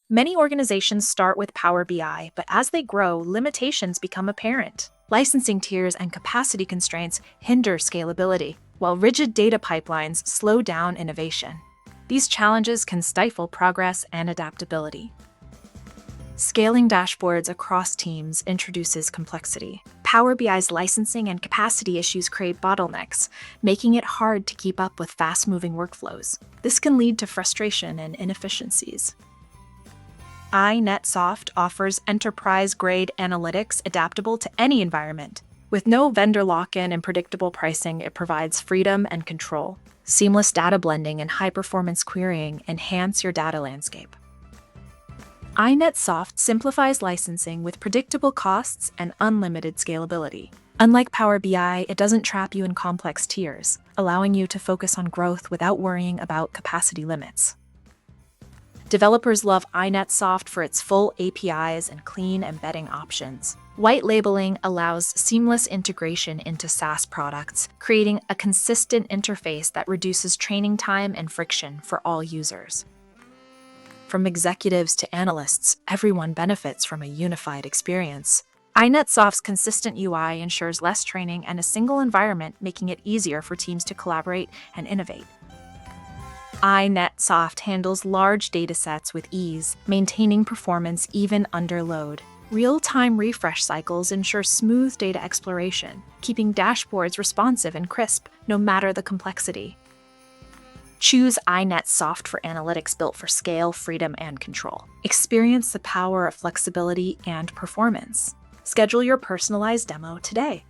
Many organizations start with Power BI, but as they grow, limitations become apparent. Licensing tiers and capacity constraints hinder scalability, while rigid data pipelines slow down innovation. These challenges can stifle progress and adaptability. Scaling dashboards across teams introduces complexity. Power BI's licensing and capacity issues create bottlenecks, making it hard to keep up with fast-moving workflows. This can lead to frustration and inefficiencies. InetSoft offers enterprise-grade analytics adaptable to any environment. With no vendor lock-in and predictable pricing, it provides freedom and control. Seamless data blending and high-performance querying enhance your data landscape. InetSoft simplifies licensing with predictable costs and unlimited scalability. Unlike Power BI, it doesn't trap you in complex tiers, allowing you to focus on growth without worrying about capacity limits. Developers love InetSoft for its full APIs and clean embedding options. White labeling allows seamless integration into SaaS products, creating a consistent interface that reduces training time and friction for all users. From executives to analysts, everyone benefits from a unified experience. InetSoft's consistent UI ensures less training and a single environment, making it easier for teams to collaborate and innovate. InetSoft handles large datasets with ease, maintaining performance even under load. Real-time refresh cycles ensure smooth data exploration, keeping dashboards responsive and crisp, no matter the complexity. Choose InetSoft for analytics built for scale, freedom, and control. Experience the power of flexibility and performance. Schedule your personalized demo today.